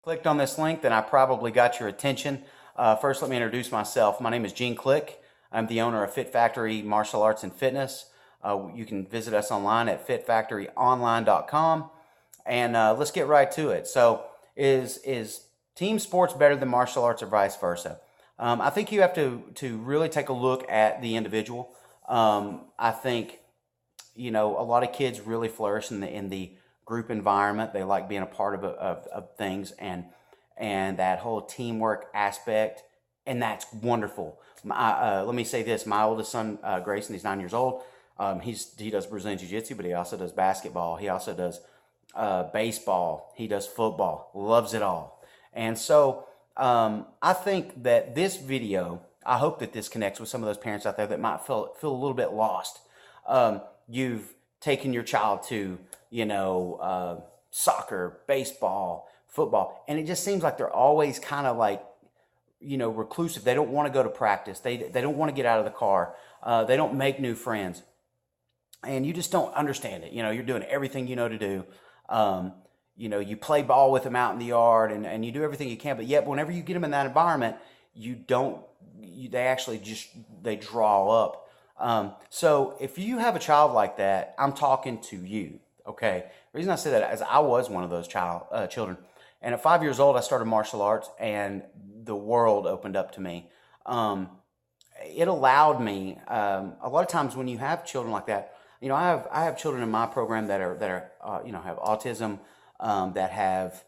Clicked on this link, then I probably got your attention. First, let me introduce myself. My name is Gene Click. I'm the owner of Fit Factory Martial Arts and Fitness. You can visit us online at fitfactoryonline.com. And let's get right to it. So, is team sports better than martial arts or vice versa? I think you have to really take a look at the individual. I think a lot of kids really flourish in the group environment. They like being a part of things and that whole teamwork aspect, and that's wonderful. Let me say this: my oldest son, Grayson, he's 9 years old. He does Brazilian Jiu Jitsu, but he also does basketball. He also does baseball. He does football. Loves it all. And so I think that this video, I hope that this connects with some of those parents out there that might feel a little bit lost. You've taken your child to, soccer, baseball, football, and it just seems like they're always kind of like, reclusive. They don't want to go to practice. They don't want to get out of the car. They don't make new friends. And you just don't understand it. You're doing everything you know to do. You play ball with them out in the yard and you do everything you can, but yet whenever you get them in that environment, they draw up. So if you have a child like that, I'm talking to you, okay? The reason I say that is I was one of those children. And at 5 years old, I started martial arts and the world opened up to me. It allowed me, a lot of times when you have children like that, I have children in my program that have autism, that have,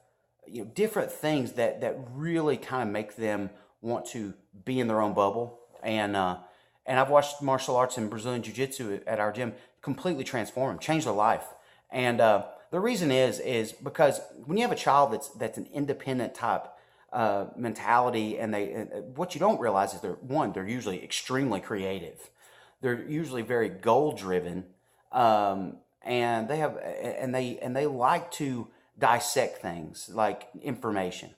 different things that really kind of make them want to be in their own bubble. And I've watched martial arts and Brazilian Jiu Jitsu at our gym completely transform them, change their life. And the reason is because when you have a child that's an independent type mentality, and what you don't realize is they're usually extremely creative. They're usually very goal driven, and they like to dissect things like information.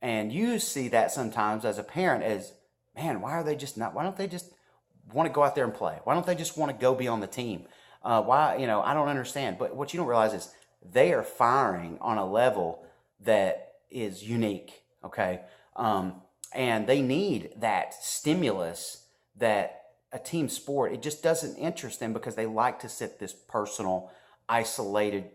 And you see that sometimes as a parent as, man, why don't they just want to go out there and play? Why don't they just want to go be on the team? I don't understand. But what you don't realize is they are firing on a level that is unique, okay? And they need that stimulus that a team sport, it just doesn't interest them because they like to set this personal, isolated,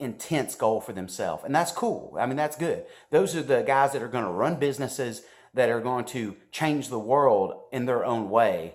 intense goal for themselves. And that's cool. I mean, that's good. Those are the guys that are going to run businesses, that are going to change the world in their own way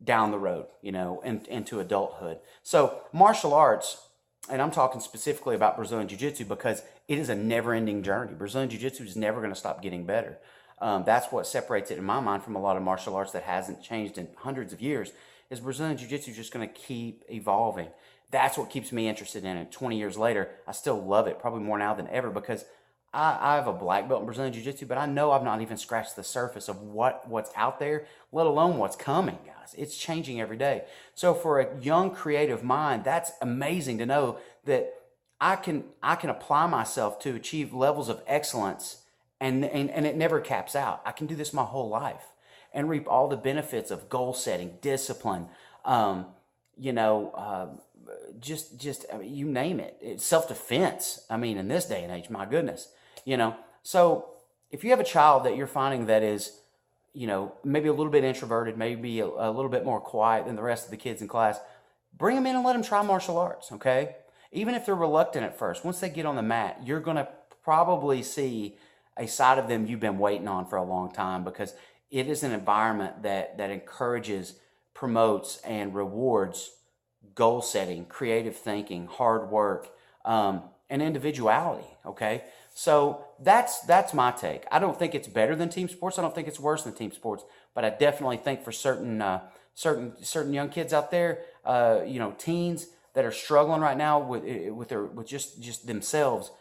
down the road, into adulthood. So martial arts, and I'm talking specifically about Brazilian Jiu-Jitsu because it is a never-ending journey. Brazilian Jiu-Jitsu is never going to stop getting better. That's what separates it in my mind from a lot of martial arts that hasn't changed in hundreds of years, is Brazilian Jiu-Jitsu is just going to keep evolving. That's what keeps me interested in it. 20 years later, I still love it, probably more now than ever, because I have a black belt in Brazilian Jiu-Jitsu, but I know I've not even scratched the surface of what's out there, let alone what's coming, guys. It's changing every day. So for a young creative mind, that's amazing to know that I can apply myself to achieve levels of excellence, and it never caps out. I can do this my whole life and reap all the benefits of goal setting, discipline, you name it. It's self-defense. I mean, in this day and age, my goodness. So if you have a child that you're finding that is, maybe a little bit introverted, maybe a little bit more quiet than the rest of the kids in class, bring them in and let them try martial arts, okay? Even if they're reluctant at first, once they get on the mat, you're going to probably see a side of them you've been waiting on for a long time, because it is an environment that encourages, promotes, and rewards goal setting, creative thinking, hard work, and individuality, okay? So that's my take. I don't think it's better than team sports. I don't think it's worse than team sports, but I definitely think for certain young kids out there, teens that are struggling right now with just themselves,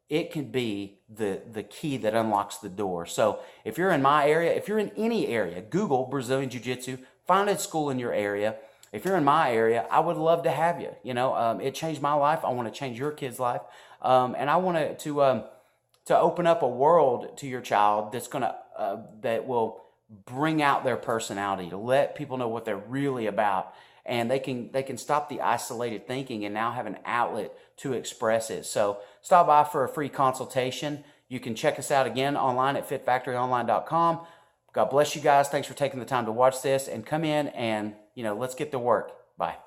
it can be the key that unlocks the door. So if you're in my area, if you're in any area, Google Brazilian Jiu-Jitsu, find a school in your area. If you're in my area, I would love to have you. It changed my life. I want to change your kid's life, and I want to open up a world to your child that will bring out their personality, to let people know what they're really about, and they can stop the isolated thinking and now have an outlet to express it. So stop by for a free consultation. You can check us out again online at fitfactoryonline.com. God bless you guys. Thanks for taking the time to watch this, and come in and let's get to work. Bye.